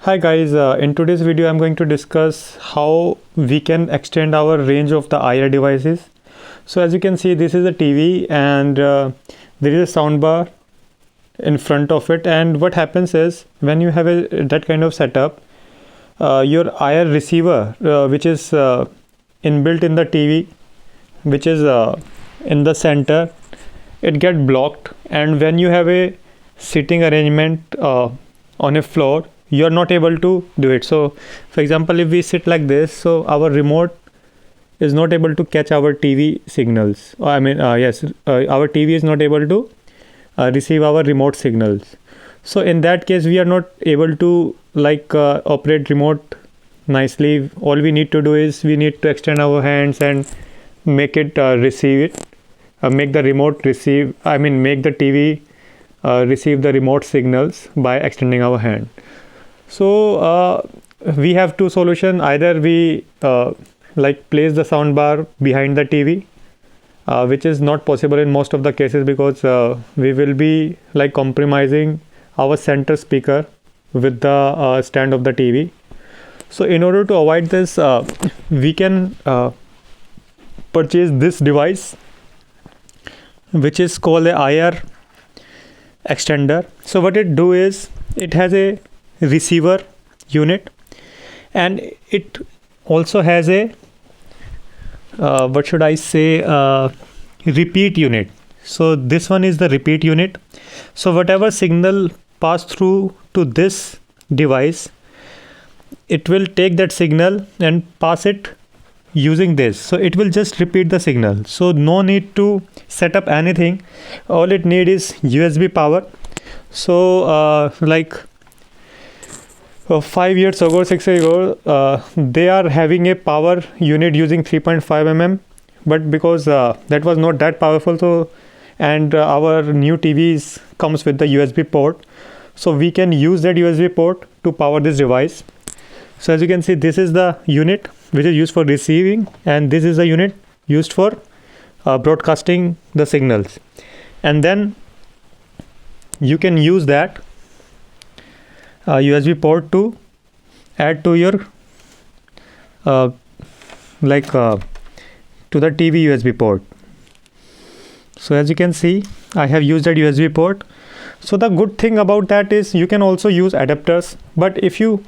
Hi guys, in today's video I'm going to discuss how we can extend our range of the IR devices. So as you can see, this is a TV and there is a soundbar in front of it, and what happens is when you have that kind of setup, your IR receiver which is inbuilt in the TV, which is in the center, it get blocked, and when you have a sitting arrangement on a floor, you are not able to do it. So for example, if we sit like this, so our remote is not able to catch our TV signals. Our TV is not able to receive our remote signals. So in that case, we are not able to operate remote nicely. All we need to do is we need to extend our hands and make it receive it, make the remote receive, make the TV receive the remote signals by extending our hand. So we have two solutions. Either we place the soundbar behind the TV, which is not possible in most of the cases because we will be compromising our center speaker with the stand of the TV. So in order to avoid this, we can purchase this device, which is called a IR extender. So what it do is, it has a receiver unit and it also has a repeat unit. So this one is the repeat unit. So whatever signal pass through to this device, it will take that signal and pass it using this. So it will just repeat the signal. So no need to set up anything. All it need is USB power. So 5 years ago, 6 years ago, they are having a power unit using 3.5 mm, but because that was not that powerful, so and our new TVs comes with the USB port, so we can use that USB port to power this device. So as you can see, this is the unit which is used for receiving, and this is the unit used for broadcasting the signals. And then you can use that USB port to add to your to the TV USB port. So as you can see, I have used that USB port. So the good thing about that is you can also use adapters, but if you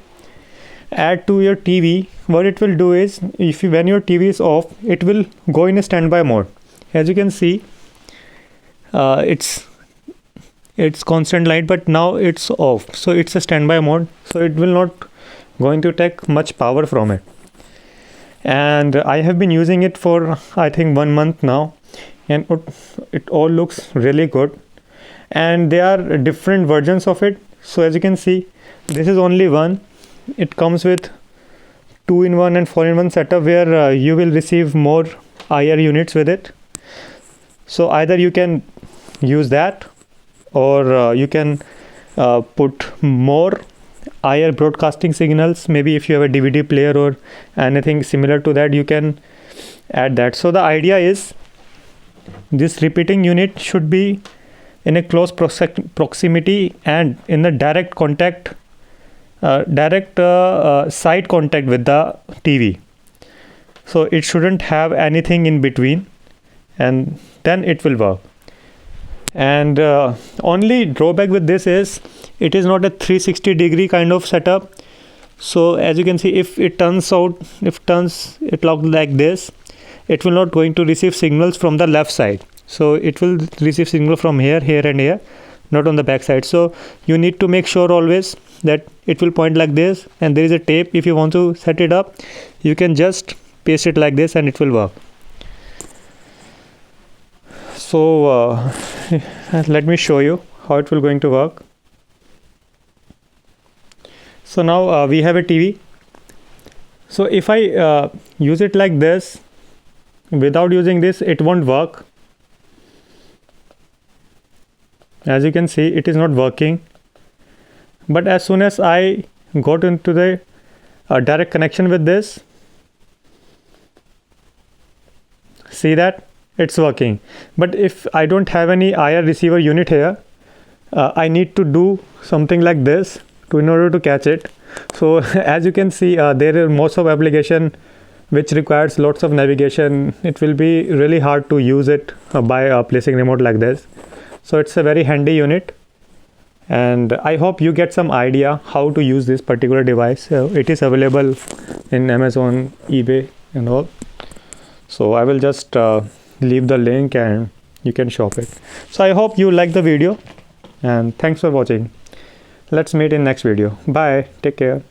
add to your TV, what it will do is, when your TV is off, it will go in a standby mode. As you can see, it's constant light, but now it's off, so it's a standby mode, so it will not going to take much power from it. And I have been using it for I think 1 month now, and it all looks really good. And there are different versions of it. So as you can see, this is only one. It comes with 2-in-1 and 4-in-1 setup, where you will receive more IR units with it. So either you can use that, or you can put more IR broadcasting signals. Maybe if you have a DVD player or anything similar to that, you can add that. So the idea is, this repeating unit should be in a close proximity and in the direct contact, side contact with the TV. So it shouldn't have anything in between, and then it will work. And only drawback with this is, it is not a 360-degree kind of setup. So as you can see, if it turns it locked like this, it will not going to receive signals from the left side. So it will receive signal from here, here and here, not on the back side. So you need to make sure always that it will point like this, and there is a tape. If you want to set it up, you can just paste it like this and it will work. So let me show you how it will going to work. So now we have a TV. So if I use it like this, without using this, it won't work. As you can see, it is not working. But as soon as I got into the direct connection with this, see that it's working. But if I don't have any IR receiver unit here, I need to do something like this in order to catch it. So as you can see, there are most of application which requires lots of navigation. It will be really hard to use it by placing remote like this. So it's a very handy unit, and I hope you get some idea how to use this particular device. It is available in Amazon, eBay and all. So I will just leave the link and you can shop it. So I hope you like the video, and thanks for watching. Let's meet in next video. Bye, take care.